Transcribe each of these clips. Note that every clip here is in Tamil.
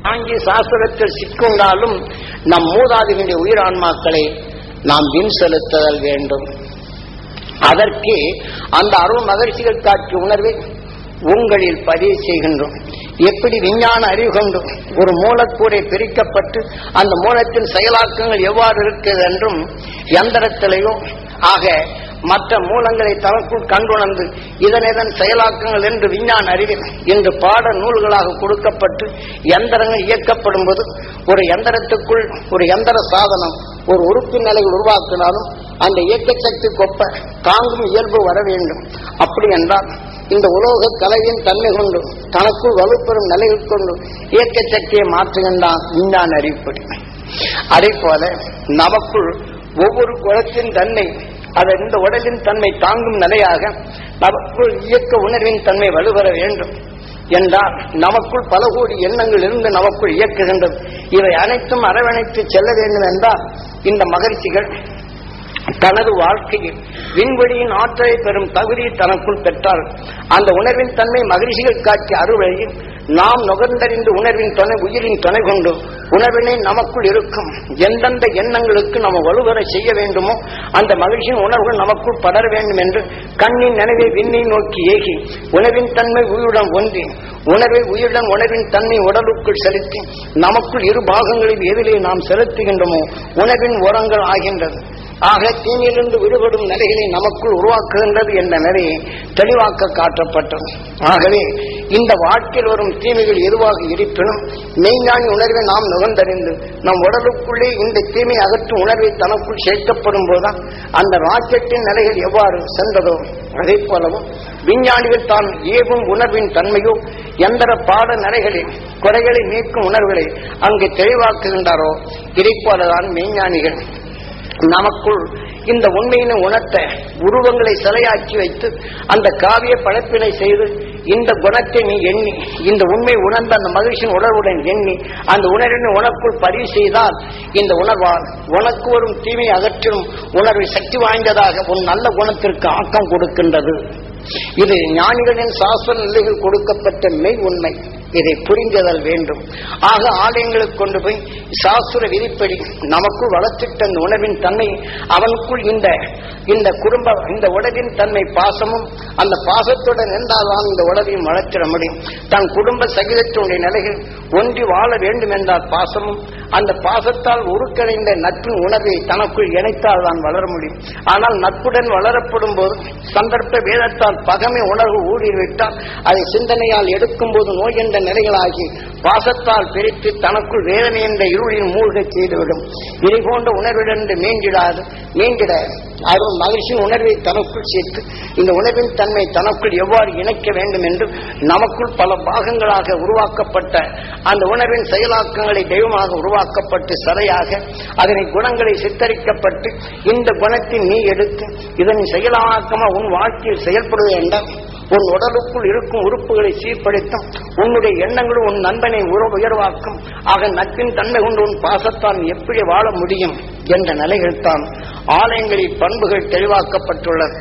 ஆங்கில சாஸ்திரத்தில் சிக்கொண்டாலும் நம் மூதாதிகளுடைய உயிரான்மாக்களை நாம் வின் செலுத்துதல் வேண்டும். அதற்கு அந்த அருள் மகிழ்ச்சிகள் காட்சி உணர்வை உங்களில் பதிவு செய்கின்றோம். எப்படி விஞ்ஞான அறிவு கொண்டு ஒரு மூலக்கூறை பிரிக்கப்பட்டு அந்த மூலத்தின் செயலாக்கங்கள் எவ்வாறு இருக்கிறது என்றும் எந்திரத்திலேயோ ஆக மற்ற மூலங்களை தனக்குள் கண்டுணர்ந்து இதன் செயலாக்கங்கள் என்று விஞ்ஞான அறிவில் இன்று பாட நூல்களாக கொடுக்கப்பட்டு எந்திரங்கள் இயக்கப்படும் போது ஒரு எந்திரத்துக்குள் ஒரு எந்திர சாதனம் ஒரு உறுப்பு நிலை உருவாக்கினாலும் அந்த இயக்க சக்தி கொப்ப தாங்கும் இயல்பு வர வேண்டும். அப்படி என்றால் இந்த உலோக கலவையின் தன்மை கொண்டு தனக்குள் வலுப்பெறும் நிலைகள் கொண்டு இயக்க சக்தியை மாற்றுகின்றான் விஞ்ஞான அறிவுப்படி. அதே போல நமக்குள் ஒவ்வொரு குலத்தின் தன்மை அதை இந்த உடலின் தன்மை தாங்கும் நிலையாக நமக்குள் இயக்க உணர்வின் தன்மை வலுவர வேண்டும் என்றால் நமக்குள் பல கோடி எண்ணங்கள் இருந்து நமக்குள் இயக்குகின்றது. இவை அனைத்தும் அரவணைத்து செல்ல வேண்டும் என்றால் இந்த மகிழ்ச்சிகள் தனது வாழ்க்கையில் விண்வெளியின் ஆற்றலை பெறும் தகுதியை தனக்குள் பெற்றால் அந்த உணர்வின் தன்மை மகிழ்ச்சிகள் காட்சி அறுவழியில் நாம் நுகர்ந்தறிந்து உணர்வின் துணை உயிரின் துணை கொண்டு உணர்வினை நமக்குள் இருக்கும் எந்தெந்த எண்ணங்களுக்கு நம்ம வலுவர செய்ய வேண்டுமோ அந்த மகிழ்ச்சியின் உணர்வுகள் நமக்குள் படர வேண்டும் என்று கண்ணின் நினைவை விண்ணை நோக்கி ஏகி உணர்வின் தன்மை உயிருடன் ஒன்றி உணர்வை உயிருடன் உணர்வின் தன்மை உடலுக்குள் செலுத்தி நமக்குள் இரு பாகங்களில் எதிலே நாம் செலுத்துகின்றோமோ உணர்வின் உரங்கள் ஆகின்றது. ஆக தீமையிலிருந்து விடுபடும் நிலைகளை நமக்குள் உருவாக்குகின்றது என்ற நிலையை தெளிவாக்க காட்டப்பட்டது. ஆகவே இந்த வாழ்க்கையில் வரும் தீமைகள் எதுவாக இருப்பினும் மெய்ஞானி உணர்வை நாம் நுகர்ந்தறிந்து நம் உடலுக்குள்ளே இந்த தீமை அகற்றும் உணர்வை தனக்குள் சேர்க்கப்படும் போதுதான் அந்த ராக்கெட்டின் நிலைகள் எவ்வாறு சென்றதோ அதே போலவும் விஞ்ஞானிகள் தான் ஏவும் உணர்வின் தன்மையோ எந்திர பாட நிலைகளில் குறைகளை நீக்கும் உணர்வுகளை அங்கு தெளிவாக்குகின்றாரோ இதை போலதான் மெய்ஞானிகள் நமக்குள் இந்த உண்மையினை உணர்த்த உருவங்களை சிலையாக்கி வைத்து அந்த காவிய படைப்பினை செய்து இந்த குணத்தை நீ எண்ணி இந்த உண்மை உணர்ந்த அந்த மகிழ்ச்சியின் உணர்வுடன் எண்ணி அந்த உணர்வினை உனக்குள் பதிவு செய்தால் இந்த உணர்வால் உனக்கு வரும் தீமை அகற்றும் உணர்வை சக்தி வாய்ந்ததாக உன் நல்ல குணத்திற்கு ஆக்கம் கொடுக்கின்றது. இது ஞானிகளின் சாஸ்திர நிலைகள் கொடுக்கப்பட்ட மெய் உண்மை. இதை புரிந்ததல் வேண்டும். ஆக ஆலயங்களுக்கு கொண்டு போய் சாஸ்திர விதிப்படி நமக்குள் வளர்த்திட்ட அந்த உணர்வின் தன்மை அவனுக்குள் இந்த குடும்ப இந்த உடலின் தன்மை பாசமும் அந்த பாசத்துடன் நின்றால்தான் இந்த உடலையும் வளர்த்திட முடியும். தன் குடும்ப சகிதத்தினுடைய நிலைகள் ஒன்றி வாழ வேண்டும் என்றால் பாசமும் அந்த பாசத்தால் உருக்கடைந்த நட்பின் உணர்வை தனக்குள் இணைத்தால் தான் வளர முடியும். ஆனால் நட்புடன் வளரப்படும் போது சந்தர்ப்ப வேதத்தால் பகமை உணர்வு ஊடுருவிட்டால் அதை சிந்தனையால் எடுக்கும் போது நோய் என்ற நிலைகளாகி பாசத்தால் பிரித்து தனக்குள் வேதனை என்ற இருளின் மூழ்கச் செய்துவிடும். இதை போன்ற உணர்விடந்து மீண்டிட அருள் மகிழ்ச்சியின் உணர்வை தனக்குள் சேர்த்து இந்த உணர்வின் தன்மை தனக்குள் எவ்வாறு இணைக்க வேண்டும் என்று நமக்குள் பல பாகங்களாக உருவாக்கப்பட்ட அந்த உணர்வின் செயலாக்கங்களை தெய்வமாக உருவாக்கப்பட்டு சதையாக அதனை குணங்களை சித்தரிக்கப்பட்டு இந்த குணத்தை நீ எடுத்து இதன் செயலாக்கமா உன் வாழ்க்கையில் செயல்படுவது என்றால் உன் உடலுக்குள் இருக்கும் உறுப்புகளை சீர்படுத்தும் உன்னுடைய எண்ணங்களும் உன் நண்பனை உயர்வாக்கும். ஆக நட்பின் தன்மை கொண்டு உன் பாசத்தான் எப்படி வாழ முடியும் என்ற நிலைகள் தான் ஆலயங்களில் பண்புகள் தெளிவாக்கப்பட்டுள்ளது.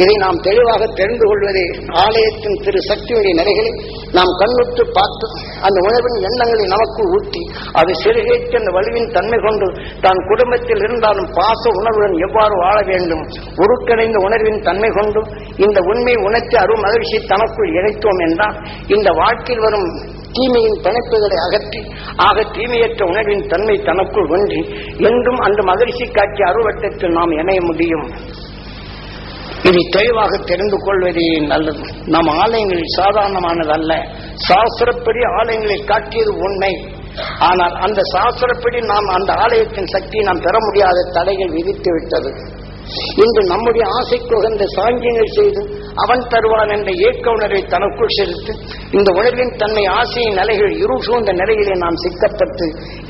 இதை நாம் தெளிவாக தெரிந்து கொள்வதே ஆலயத்தின் திரு சக்தியுடைய நிலைகளை நாம் கண்ணுற்று பார்த்து அந்த உணர்வின் எண்ணங்களை நமக்கு ஊட்டி அது சிறுகேற்று அந்த வலுவின் தன்மை கொண்டு தான் குடும்பத்தில் இருந்தாலும் பாச உணர்வுடன் எவ்வாறு வாழ வேண்டும் உருக்கடைந்த உணர்வின் தன்மை கொண்டு இந்த உண்மை உணர்த்தி அருள் மகிழ்ச்சி தனக்குள் இணைத்தோம் என்றால் இந்த வாழ்க்கையில் வரும் தீமையின் பிணைப்புகளை அகற்றி ஆக தீமையற்ற உணர்வின் தன்மை தனக்குள் ஒன்றி என்றும் அந்த மகிழ்ச்சி காட்சி அருவட்டத்தில் நாம் இணைய முடியும். இதை தெளிவாக தெரிந்து கொள்வதே நல்லது. நம் ஆலயங்களில் சாதாரணமானது அல்ல. சாஸ்திரப்படி ஆலயங்களில் காட்டியது உண்மை. ஆனால் அந்த சாஸ்திரப்படி நாம் அந்த ஆலயத்தின் சக்தியை நாம் பெற முடியாத தடைகள் விதித்து விட்டது. இன்று நம்முடைய ஆசைக்கு உகந்த சாங்கியங்கள் செய்து அவன் தருவான் என்ற ஏக்க உணர்வை தனக்குள் செலுத்து இந்த உணர்வின் தன்மை ஆசையின் நிலைகள் இருள் சூழ்ந்த நிலையிலே நாம் சிக்கப்பட்டு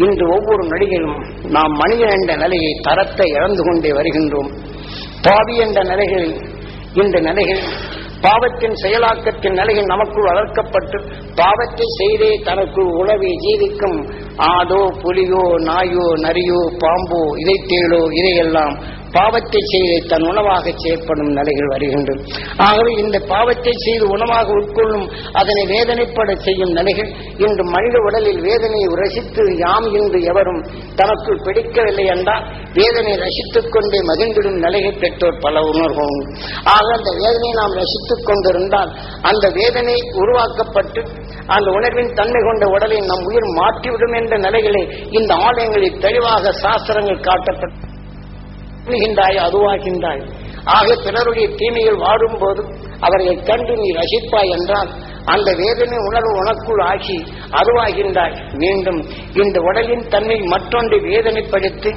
இன்று ஒவ்வொரு நடிகையிலும் நாம் மனிதன் என்ற நிலையை தரத்தை இழந்து கொண்டே வருகின்றோம். பாவி என்ற நிலைகளில் இந்த நிலைகள் பாவத்தின் செயலாக்கத்தின் நிலையில் நமக்குள் வளர்க்கப்பட்டு பாவத்தை செய்தே தனக்குள் உணவை ஜீவிக்கும் ஆடோ புலியோ நாயோ நரியோ பாம்போ இதை தேடோ இதையெல்லாம் பாவத்தை செய்து தன் உணவாக செயற்படும் நிலைகள் வருகின்றது. ஆகவே இந்த பாவத்தை செய்து உணவாக உட்கொள்ளும் அதனை வேதனைப்பட செய்யும் நிலைகள் இன்று மனித உடலில் வேதனையை ரசித்து யாம் இன்று எவரும் தனக்குள் பிடிக்கவில்லை என்றால் வேதனை ரசித்துக் கொண்டே மகிழ்ந்திடும் நிலையை பெற்றோர் பல உணர்வோம். ஆக அந்த வேதனையை நாம் ரசித்துக் கொண்டிருந்தால் அந்த வேதனை உருவாக்கப்பட்டு அந்த உணர்வின் தன்மை கொண்ட உடலை நம் உயிர் மாற்றிவிடும் என்ற நிலைகளை இந்த ஆலயங்களில் தெளிவாக சாஸ்திரங்கள் காட்டப்பட்டாய் அதுவாகின்றாய். ஆக பிறருடைய தீமைகள் வாடும்போது அவர்களை கண்டு நீ ரசிப்பாய் என்றால் அந்த வேதனை உணர்வு உனக்குள் ஆகி அதுவாகின்றாய். மீண்டும் இந்த உடலின் தன்மை மற்றொன்றை வேதனைப்படுத்தி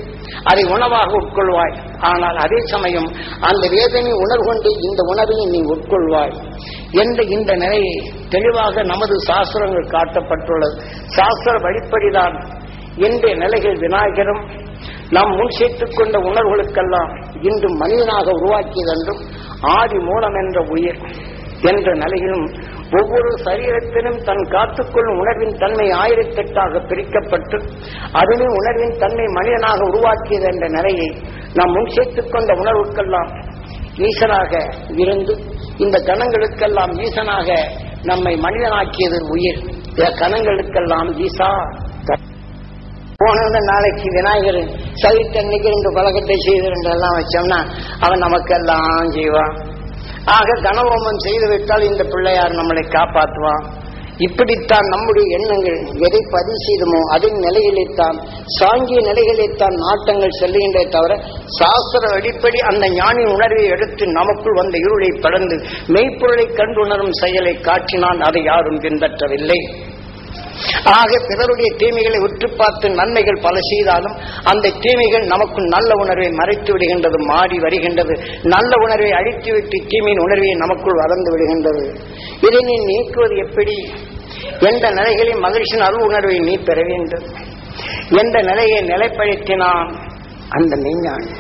அதை உணவாக உட்கொள்வாய். ஆனால் அதே சமயம் அந்த வேதனை உணர்வு கொண்டு இந்த உணவை நீ உட்கொள்வாய் என்ற இந்த நிலையை தெளிவாக நமது சாஸ்திரங்கள் காட்டப்பட்டுள்ளது. சாஸ்திர வழிப்படிதான் இன்றைய நிலைகள் விநாயகரும் நாம் முன் சேர்த்துக் கொண்ட உணர்வுகளுக்கெல்லாம் இன்று மனிதனாக உருவாக்கியதென்றும் ஆதி மூலம் என்ற உயிர் என்ற நிலையிலும் ஒவ்வொரு சரீரத்திலும் தன் காத்துக்கொள்ளும் உணர்வின் தன்மை 1008 பிரிக்கப்பட்டு அதுவே உணர்வின் தன்மை மனிதனாக உருவாக்கியது என்ற நிலையை நாம் முன் சேர்த்துக் கொண்ட உணர்வுக்கெல்லாம் ஈசனாக இருந்து இந்த கணங்களுக்கெல்லாம் ஈசனாக நம்மை மனிதனாக்கியது உயிர். கணங்களுக்கெல்லாம் ஈசா போன நாளைக்கு விநாயகர் சவித்தன்னைக்கு 2 பழக்கத்தை செய்து 2 எல்லாம் வச்சோம்னா அவன் நமக்கெல்லாம் செய்வான். ஆக கணஹோமம் செய்துவிட்டால் இந்த பிள்ளையார் நம்மளை காப்பாற்றுவான். இப்படித்தான் நம்முடைய எண்ணங்கள் எதை பதிவு செய்தமோ அதன் நிலையிலேத்தான் சாங்கிய நிலைகளில்தான் நாட்டங்கள் செல்லுகின்றே தவிர சாஸ்திர அடிப்படை அந்த ஞானி உணர்வை எடுத்து நமக்குள் வந்த இருளை படர்ந்து மெய்ப்பொருளை கண்டுணரும் செயலை காட்டினான். அதை யாரும் பின்பற்றவில்லை. ஆக பிறருடைய தீமைகளை உற்று பார்த்து நன்மைகள் பல செய்தாலும் அந்த தீமைகள் நமக்கு நல்ல உணர்வை மறைத்து விடுகின்றது, மாறி வருகின்றது. நல்ல உணர்வை அழித்துவிட்டு தீமையின் உணர்வை நமக்குள் வளர்ந்து விடுகின்றது. இதை நீ நீக்குவது எப்படி என்ற நிலைகளில் மகிழ்ச்சியின் அருள் உணர்வை நீ பெற வேண்டும் என்ற நிலையை நிலைப்படுத்தினான் அந்த மெய்ஞானி.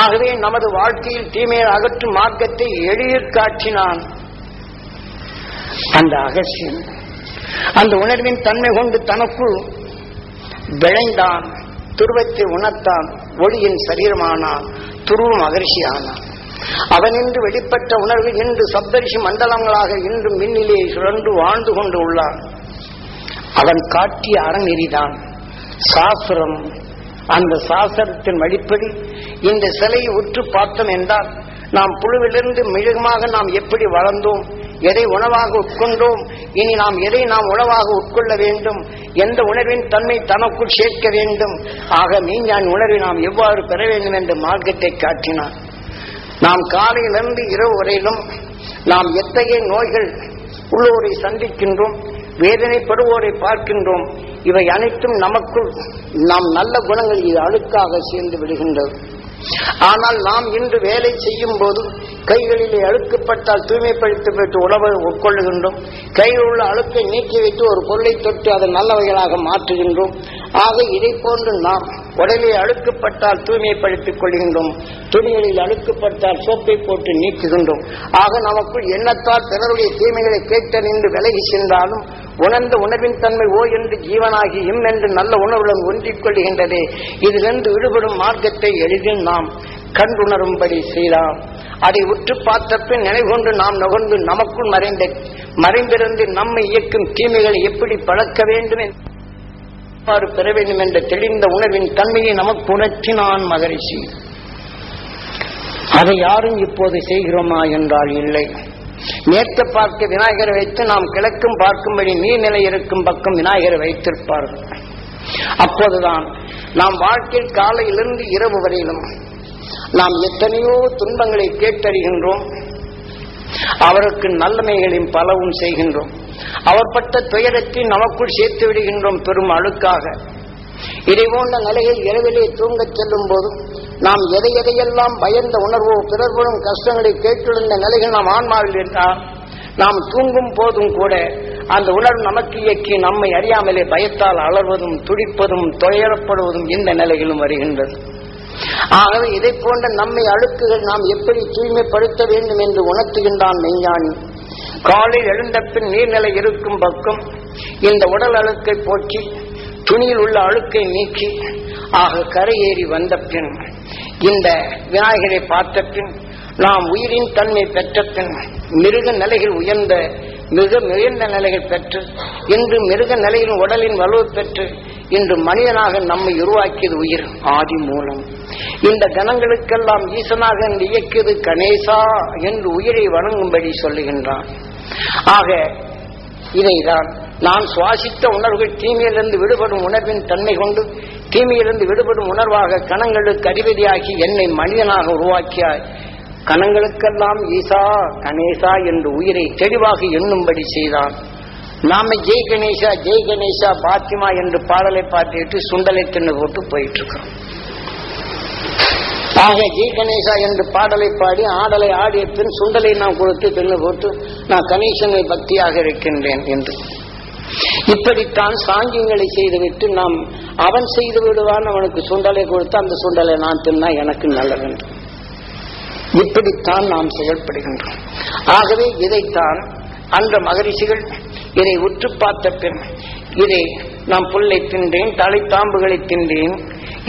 ஆகவே நமது வாழ்க்கையில் தீமையை அகற்றும் மார்க்கத்தை எளிதில் காட்டினான் அந்த அகசியன். அந்த உணர்வின் தன்மை கொண்டு தனக்குள் விளைந்தான், துருவத்தை உணர்த்தான், ஒளியின் சரீரமானான், துருவம் மகிழ்ச்சியானான். அவனின்று வெளிப்பட்ட உணர்வு இன்று சப்தரிஷி மண்டலங்களாக இன்றும் மின்னிலே சுழன்று வாழ்ந்து கொண்டு உள்ளான். அவன் காட்டிய அறநெறிதான் சாஸ்திரம். அந்த சாஸ்திரத்தின் வழிப்படி இந்த சிலையை உற்று பார்த்தோம் என்றால் நாம் புழுவிலிருந்து மிருகமாக நாம் எப்படி வளர்ந்தோம், எதை உணவாக உட்கொண்டோம், இனி நாம் எதை நாம் உணவாக உட்கொள்ள வேண்டும், எந்த உணர்வின் தன்மை தனக்குள் சேர்க்க வேண்டும். ஆக மெய்ஞானி உணர்வை நாம் எவ்வாறு பெற வேண்டும் என்ற மார்க்கத்தை காட்டினார். நாம் காலையிலிருந்து இரவு வரையிலும் நாம் எத்தகைய நோய்கள் உள்ளோரை சந்திக்கின்றோம், வேதனைப்படுவோரை பார்க்கின்றோம். இவை அனைத்தும் நமக்குள் நாம் நல்ல குணங்கள் இது அழுக்காக சேர்ந்து விடுகின்றது. ஆனால் நாம் இன்று வேலை செய்யும் போது கைகளிலே அழுக்கப்பட்டால் தூய்மைப்படுத்தி விட்டு உணவை உட்கொள்ளுகின்றோம். கையில் உள்ள அழுக்கை நீக்கி வைத்து ஒரு பொருளை தொட்டு அதை நல்லவைகளாக மாற்றுகின்றோம். ஆக இதை போன்று நாம் உடலில் அழுக்கப்பட்டால் தூய்மைப்படுத்திக் கொள்கின்றோம், துணிகளில் அழுக்கப்பட்டால் சோப்பை போட்டு நீக்குகின்றோம். ஆக நமக்குள் எண்ணத்தால் பிறருடைய தீமைகளை கேட்டறிந்து விலகி சென்றாலும் உணர்ந்த உணர்வின் தன்மை ஓ என்று ஜீவனாகி இம் என்று நல்ல உணர்வுடன் ஒன்றிக் கொள்கின்றதே. இதிலிருந்து விடுபடும் மார்க்கத்தை எளிதில் நாம் கண்டுணரும்படி செய்யலாம். அதை உற்று பார்த்த பின் நினைவுகொண்டு நாம் நுகர்ந்து நமக்குள் மறைந்திருந்து நம்மை இயக்கும் தீமைகளை எப்படி பழக்க வேண்டும் எவ்வாறு பெற வேண்டும் என்ற தெளிந்த உணர்வின் தன்மையை நமக்கு உணர்த்தினான் மகரிஷி. அதை யாரும் இப்போது செய்கிறோமா என்றால் இல்லை. மேற்க பார்க்க விநாயகரை வைத்து நாம் கிழக்கும் பார்க்கும்படி நீர்நிலை இருக்கும் பக்கம் விநாயகரை வைத்திருப்பார்கள். அப்போதுதான் நாம் வாழ்க்கையில் காலையிலிருந்து இரவு வரையிலும் நாம் எத்தனையோ துன்பங்களை கேட்டறிகின்றோம், அவருக்கு நல்லமைகளின் பலவும் செய்கின்றோம். அவர் பட்ட துயரத்தை நமக்குள் சேர்த்து விடுகின்றோம் பெரும் அழுக்காக. இதை போன்ற நிலையில் இரவிலே தூங்கச் செல்லும் போது நாம் எதையெல்லாம் பயந்த உணர்வோ பிறர்வரும் கஷ்டங்களை கேட்டுள்ள நிலைகள் நாம் ஆன்மாவில் இருந்தால் நாம் தூங்கும் போதும் கூட அந்த உணர்வு நமக்கு இயக்கி நம்மை அறியாமலே பயத்தால் அலர்வதும் துடிப்பதும் துயரப்படுவதும் இந்த நிலைகளும் வருகின்றது. ஆகவே இதை போன்ற நம்மை அழுக்குகள் நாம் எப்படி தூய்மைப்படுத்த வேண்டும் என்று உணர்த்துகின்றான் மெய்ஞானி. காலையில் எழுந்த பின் நீர்நிலை இருக்கும் பக்கம் இந்த உடல் அழுக்கை போக்கி துணியில் உள்ள அழுக்கை நீக்கி ஆக கரையேறி வந்த பின் இந்த விநாயகரை பார்த்த பின் நாம் உயிரின் தன்மை பெற்ற பின் மிருக நிலைகள் உயர்ந்த மிக உயர்ந்த நிலைகள் பெற்று இன்று மிருக நிலையில் உடலின் வலுவை பெற்று இன்று மனிதனாக நம்மை உருவாக்கியது உயிர் ஆதி மூலம். இந்த கணங்களுக்கெல்லாம் ஈசனாக இயக்கியது கணேசா என்று உயிரை வணங்கும்படி சொல்லுகின்றான். ஆக இதைதான் நான் சுவாசித்த உணர்வுகள் தீமையிலிருந்து விடுபடும் உணர்வின் தன்மை கொண்டு தீமையிலிருந்து விடுபடும் உணர்வாக கணங்களுக்கு அதிபதியாகி என்னை மனிதனாக உருவாக்கியாய் கணங்களுக்கெல்லாம் ஈசா கணேசா என்று உயிரை தெளிவாக எண்ணும்படி செய்தான். நாம ஜெய் கணேசா ஜெய் கணேசா பாத்திமா என்று பாடலை பாட்டிட்டு சுண்டலை தின்னு போட்டு போயிட்டு இருக்கிறோம். ஆக ஜெய் கணேசா என்று பாடலை பாடி ஆடலை ஆடிய பின் சுண்டலை நான் கொடுத்து தின்னு போட்டு நான் கணேசனை பக்தியாக இருக்கின்றேன் என்று இப்படித்தான் சாங்கியங்களை செய்துவிட்டு நாம் அவன் செய்து விடுவான், அவனுக்கு சுண்டலை கொடுத்து அந்த சுண்டலை நான் தின்னா எனக்கு நல்லது என்று இப்படித்தான் நாம் செயல்படுகின்றோம். ஆகவே இதைத்தான் அந்த மகரிஷிகள் இதை உற்று பார்த்த பின் இதை நாம் புல்லை தின்றேன் தலைத்தாம்புகளை தின்றேன்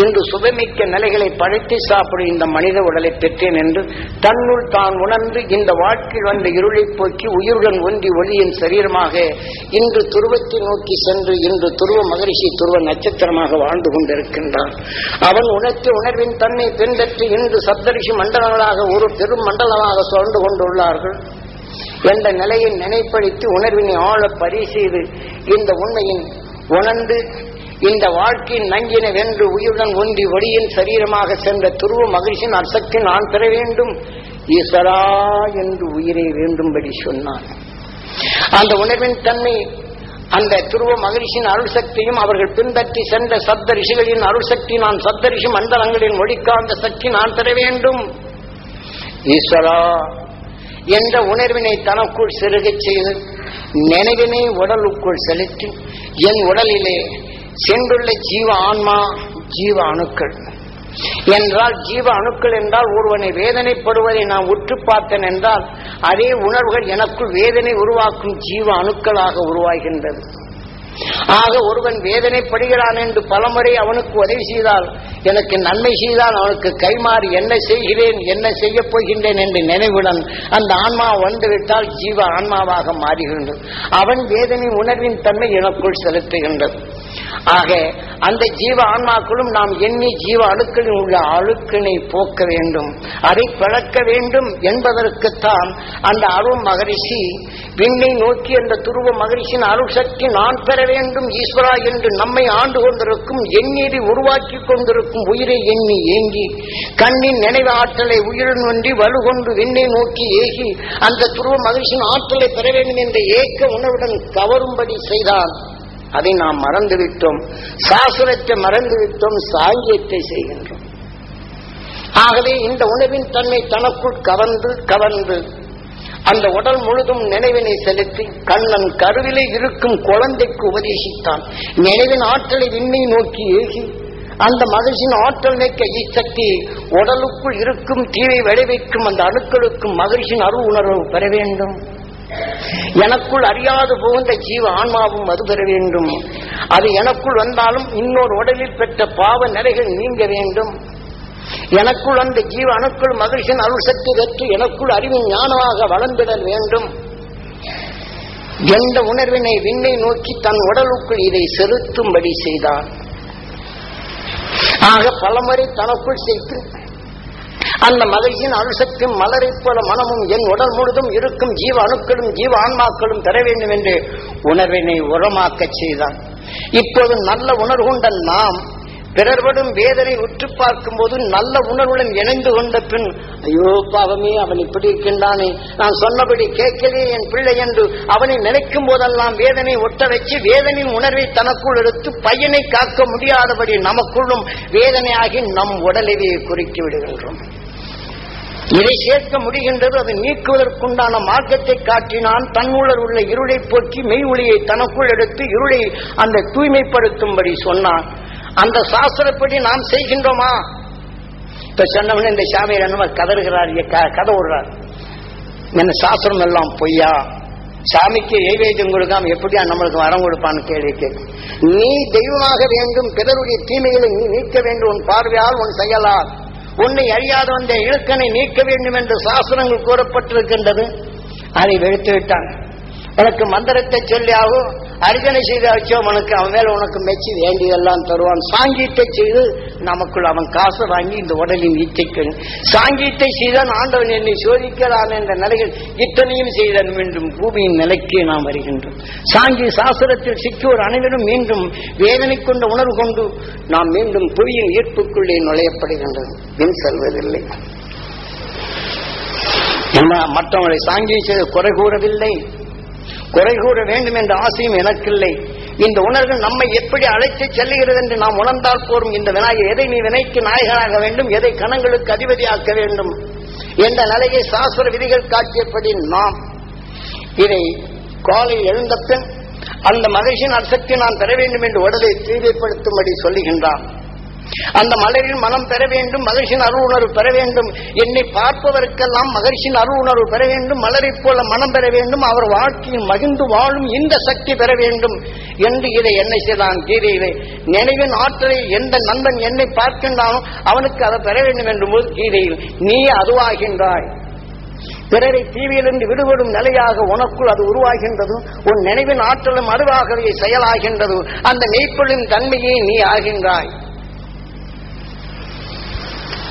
இன்று சுபமிக்க நிலைகளை படைத்து சாப்பிடும் இந்த மனித உடலை பெற்றேன் என்று தன்னுள் தான் உணர்ந்து இந்த வாழ்க்கையில் வந்த இருளை போக்கி உயிருடன் ஒன்றி ஒளியின் சரீரமாக இன்று துருவத்தை நோக்கி சென்று இன்று துருவ மகரிஷி துருவ நட்சத்திரமாக வாழ்ந்து கொண்டிருக்கின்றான். அவன் உணர்த்திய உணர்வின் தன்னை பின்பற்றி இன்று சப்தரிஷி மண்டலங்களாக ஒரு பெரும் மண்டலமாக சொல்ந்து கொண்டுள்ளார்கள் என்ற நிலையை நினைப்படுத்தி உணர்வினை ஆழ பரிசெய்து இந்த உண்மையின் உணர்ந்து இந்த வாழ்க்கையின் நங்கின வென்று உயிருடன் ஒன்றி ஒளியின் சரீரமாக சென்ற துருவ மகிழ்ச்சியின் அசக்தி நான் பெற வேண்டும் ஈஸ்வரா என்று உயிரை வேண்டும்படி சொன்னான். அந்த உணர்வின் தன்மை அந்த துருவ மகிழ்ச்சியின் அருள் சக்தியும் அவர்கள் பின்பற்றி சென்ற சப்த ரிஷிகளின் அருள் சக்தி நான் சப்த ரிஷி மண்டலங்களின் ஒழிக்காந்த சக்தி நான் பெற வேண்டும் ஈஸ்வரா என்ற உணர்வினை தனக்குள் செருகச் செய்து நினைவினை உடலுக்குள் செலுத்தி என் உடலிலே சென்றுள்ள ஜீவ ஆன்மா ஜீவ அணுக்கள் என்றால் ஜீவ அணுக்கள் என்றால் ஒருவனை வேதனைப்படுவதை நான் உற்று பார்த்தேன் என்றால் அதே உணர்வுகள் எனக்குள் வேதனை உருவாக்கும் ஜீவ அணுக்களாக உருவாகின்றது. ஆக ஒருவன் வேதனைப்படுகிறான் என்று பலமுறை அவனுக்கு உதவி செய்தால் எனக்கு நன்மை செய்தால் அவனுக்கு கைமாறி என்ன செய்கிறேன் என்ன செய்ய போகின்றேன் என்று நினைவுடன் அந்த ஆன்மா வந்துவிட்டால் ஜீவ ஆன்மாவாக மாறுகின்றது. அவன் வேதனை உணர்வின் தன்மை எனக்குள் செலுத்துகின்றது. ஆக அந்த ஜீவ ஆன்மாக்களும் நாம் எண்ணி ஜீவ அணுக்களில் உள்ள அழுக்கினை போக்க வேண்டும், அதை பழக்க வேண்டும் என்பதற்குத்தான் அந்த அருள் மகரிஷி விண்ணை நோக்கி அந்த துருவ மகரிஷின் அருள் சக்தி நான் பெற வேண்டும் ஈஸ்வரா என்று நம்மை ஆண்டு கொண்டிருக்கும் எண்ணீரை உருவாக்கி கொண்டிருக்கும் உயிரை எண்ணி ஏங்கி கண்ணின் நினைவு ஆற்றலை உயிரின் ஒன்றி வலுகொண்டு விண்ணை நோக்கி ஏகி அந்த துருவ மகரிஷின் ஆற்றலை பெற வேண்டும் என்ற ஏக்க உணர்வுடன் கவரும்படி செய்தான். அதை நாம் மறந்துவிட்டோம், சாஸ்திரத்தை மறந்துவிட்டோம், சாங்கியத்தை செய்கின்றோம். ஆகவே இந்த உணர்வின் தன்மை தனக்குள் கவர்ந்து அந்த உடல் முழுதும் நினைவினை செலுத்தி கண்ணன் கருவிலே இருக்கும் குழந்தைக்கு உபதேசித்தான். நினைவின் ஆற்றலை விண்ணை நோக்கி ஏகி அந்த மகிழ்ச்சியின் ஆற்றல் மிக்க இச்சக்தி உடலுக்குள் இருக்கும் தீவை விளைவிக்கும் அந்த அணுக்களுக்கும் மகிழ்ச்சியின் அருள் உணர்வு பெற வேண்டும். எனக்குள் அறியாது புகுந்த ஜீவ ஆன்மாவும் அது பெற வேண்டும். அது எனக்குள் வந்தாலும் இன்னொரு உடலில் பெற்ற பாவ நிலைகள் நீங்க வேண்டும். எனக்குள் அந்த ஜீவ அணுக்கள் மகிழ்ச்சியின் அருள் சக்தி பெற்று எனக்குள் அறிவின் ஞானமாக வளர்ந்திடல் வேண்டும் என்ற உணர்வினை விண்ணை நோக்கி தன் உடலுக்குள் இதை செலுத்தும்படி செய்தான். ஆக பலமுறை தனக்குள் சேர்த்து அந்த மகிழ்ச்சியின் அருள்சக்தி மலரை போல மனமும் என் உடல் முழுதும் இருக்கும் ஜீவ அணுக்களும் ஜீவ ஆன்மாக்களும் பெற வேண்டும் என்று உணர்வினை உரமாக்க செய்தான். இப்போது நல்ல உணர்வு கொண்ட நாம் பிறர்படும் வேதனை உற்று பார்க்கும் போது நல்ல உணர்வுடன் இணைந்து கொண்ட பின் ஐயோ பாவமே அவன் இப்படி இருக்கின்றானே, நான் சொன்னபடி கேட்கலே என் பிள்ளை என்று அவனை நினைக்கும் போதெல்லாம் வேதனை ஒட்ட வச்சு வேதனையின் உணர்வை தனக்குள் எடுத்து பையனை காக்க முடியாதபடி நமக்குள்ளும் வேதனையாகி நம் உடலையே குறுக்கி விடுகின்றோம். இதை சேர்க்க முடிகின்றது. அதை நீக்குவதற்குண்டான மார்க்கத்தை காட்டினான். தன்னுள்ளர் உள்ள இருளை போக்கி மெய் ஒளியை தனக்குள் எடுத்து இருளை அந்த தூய்மைப்படுத்தும்படி சொன்னான். அந்த சாஸ்திரப்படி நாம் செய்கின்றோமா? இப்ப சொன்னவன இந்த சாமியார் என்ன கதறுகிறார், கதை விடுறார். என்ன சாஸ்திரம் எல்லாம் பொய்யா, சாமிக்கு நைவேத்தியம் கொடுக்காம எப்படியா நம்மளுக்கு வரம் கொடுப்பான்னு கேள்வி கேட்கும். நீ தெய்வமாக வேண்டும், பிறருடைய தீமைகளை நீ நீக்க வேண்டும். உன் பார்வையால் உன் செயலால் உன்னை அறியாத அந்த இழுக்கனை நீக்க வேண்டும் என்று சாஸ்திரங்கள் கூறப்பட்டிருக்கின்றது. அதை வெறுத்து விட்டான். உனக்கு மந்திரத்தை சொல்லியாவோ அர்ச்சனை செய்து வச்சோ உனக்கு அவன் மேல உனக்கு மெச்சி வேண்டியதெல்லாம் தருவான். சாங்கீத்தை செய்து நமக்குள் அவன் காசை வாங்கி இந்த உடலின் ஈச்சைக்கு சாங்கீத்தை செய்தான் ஆண்டவன் என்னை சோதிக்கிறான் என்ற நிலையில் இத்தனையும் செய்தான். மீண்டும் பூமியின் நிலைக்கு நாம் வருகின்றோம். சாங்கி சாஸ்திரத்தில் சிக்கியோர் அனைவரும் மீண்டும் வேதனை கொண்ட உணர்வு கொண்டு நாம் மீண்டும் புவியின் ஈர்ப்புக்குள்ளே நுழையப்படுகின்றது. பின் செல்வதில்லை. மற்றவங்களை சாங்கி செய்து குறை கூறவில்லை, குறை கூற வேண்டும் என்ற ஆசையும் எனக்கில்லை. இந்த உணர்வு நம்மை எப்படி அழைத்து செல்லுகிறது என்று நாம் உணர்ந்தால் போரும். இந்த விநாயகர் எதை நீ வினைக்கு நாயகனாக வேண்டும், எதை கணங்களுக்கு அதிபதியாக்க வேண்டும் என்ற நிலையை சாஸ்திர விதிகள் காட்டியபடி நாம் இதை காலை எழுந்த பின் அந்த மகிழ்ச்சியின் அசக்தி நான் பெற வேண்டும் என்று உடலை தீவிரப்படுத்தும்படி சொல்லுகின்றான். அந்த மலரில் மனம் பெற வேண்டும், மகிழ்ச்சியின் அருள் உணர்வு பெற வேண்டும். என்னை பார்ப்பவருக்கெல்லாம் மகிழ்ச்சியின் அருள் உணர்வு பெற வேண்டும், மலரை போல மனம் பெற வேண்டும், அவர் வாழ்க்கையில் மகிழ்ந்து வாழும் இந்த சக்தி பெற வேண்டும் என்று இதை என்னை செய்தான். கீதையிலே நினைவின் ஆற்றலை எந்த நண்பன் என்னை பார்க்கின்றானோ அவனுக்கு அதை பெற வேண்டும் என்று போது கீதையில் நீ அதுவாகின்றாய். பிறரை தீவிலிருந்து விடுபடும் நிலையாக உனக்குள் அது உருவாகின்றது. உன் நினைவின் ஆற்றலும் அதுவாகவே செயலாகின்றது. அந்த மெய்ப்பொருளின் தன்மையை நீ ஆகின்றாய்.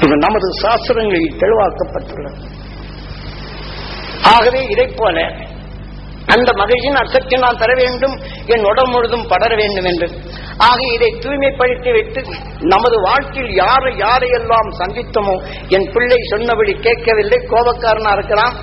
இது நமது சாஸ்திரங்களில் தெளிவாக்கப்பட்டுள்ளது. ஆகவே இதை போல அந்த மகிழ்ச்சியின் அர்த்தத்தை நான் தர வேண்டும், என் உடல் முழுதும் படர வேண்டும் என்று ஆக இதை தூய்மைப்படுத்தி வைத்து நமது வாழ்க்கையில் யாரையெல்லாம் சந்தித்தோமோ, என் பிள்ளை சொன்னபடி கேட்கவில்லை, கோபக்காரனா இருக்கிறான்,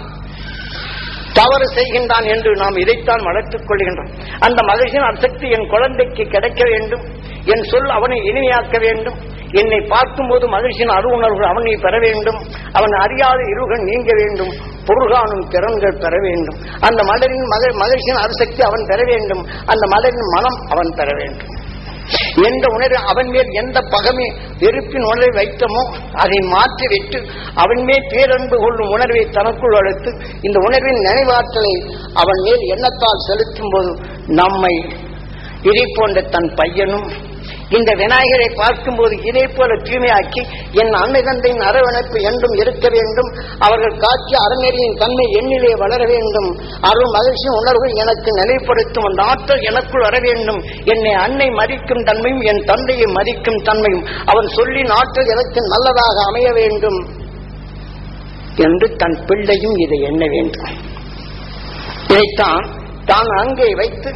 தவறு செய்கின்றான் என்று நாம் இதைத்தான் வளர்த்துக் கொள்கின்றோம். அந்த மகிழ்ச்சியின் அர்த்தத்தை என் குழந்தைக்கு கிடைக்க வேண்டும், என் சொல் அவனை இனிமையாக்க வேண்டும், என்னை பார்க்கும்போது மகிழ்ச்சியின் அருவுணர்வுகள் அவனை பெற வேண்டும், அவன் அறியாத இருள்கள் நீங்க வேண்டும், பொருள்காணும் திறன்கள் பெற வேண்டும், அந்த மலரின் மகிழ்ச்சியின் அருசக்தி அவன் பெற வேண்டும், அந்த மலரின் மனம் அவன் பெற வேண்டும் என்ற உணர்வு அவன் மேல் எந்த பகமே வெறுப்பின் உணர்வை வைத்தமோ அதை மாற்றிவிட்டு அவன் மேல் பேரன்பு கொள்ளும் உணர்வை தனக்குள் அழைத்து இந்த உணர்வின் நினைவாற்றலை அவன் மேல் எண்ணத்தால் செலுத்தும் போது நம்மை இதை போன்ற தன் பையனும் இந்த விநாயகரை பார்க்கும்போது இதே போல தூய்மையாக்கி என் அன்னை தந்தையின் அரவணைப்பு என்றும் இருக்க வேண்டும், அவர்கள் காட்சிய அறநெறியின் தன்மை எண்ணிலே வளர வேண்டும், அருள் மகிழ்ச்சி உணர்வு எனக்கு நிலைப்படுத்தும் அந்த ஆற்றல் எனக்குள் வர வேண்டும், என்னை அன்னை மதிக்கும் தன்மையும் என் தந்தையை மதிக்கும் தன்மையும் அவன் சொல்லின் ஆற்றல் எனக்கு நல்லதாக அமைய வேண்டும் என்று தன் பிள்ளையும் இதை எண்ண வேண்டும். இதைத்தான் தான் அங்கே வைத்து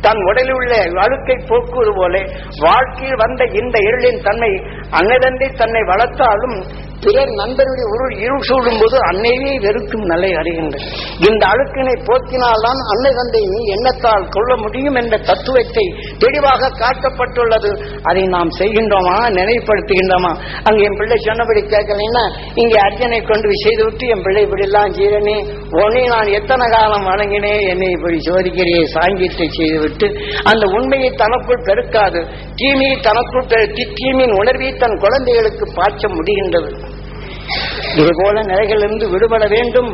தன் உடலில் உள்ள அழுக்கை போக்குவது போல வாழ்க்கையில் வந்த இந்த இருளின் தன்மை அன்னைதந்தை தன்னை வளர்த்தாலும் பிறர் நண்பருடைய இருள் சூடும் போது அன்னையே வெறுக்கும் நிலை அறிகின்றது. இந்த அழுக்கினை போக்கினால்தான் அன்னை தந்தை நீ எண்ணத்தால் கொள்ள முடியும் என்ற தத்துவத்தை தெளிவாக காட்டப்பட்டுள்ளது. அதை நாம் செய்கின்றோமா, நினைவுபடுத்துகின்றோமா? அங்கே என் பிள்ளை சொன்னபடி கேட்கலைன்னா இங்கே அர்ச்சனை கொண்டு செய்துவிட்டு என் பிள்ளை இப்படி எல்லாம் செய்யறனே, உன்னை நான் எத்தனை காலம் வணங்கினேன், என்னை இப்படி சோதிக்கிறே சாங்கியத்தை செய்துவிட்டு அந்த உண்மையை தனக்குள் பெருக்காது தீமையை தனக்குள் பெருக்கி தீமையின் உணர்வை தன் குழந்தைகளுக்கு பாய்ச்ச முடிகின்றது. இதுபோல நிலைகளிலிருந்து விடுபட வேண்டும்.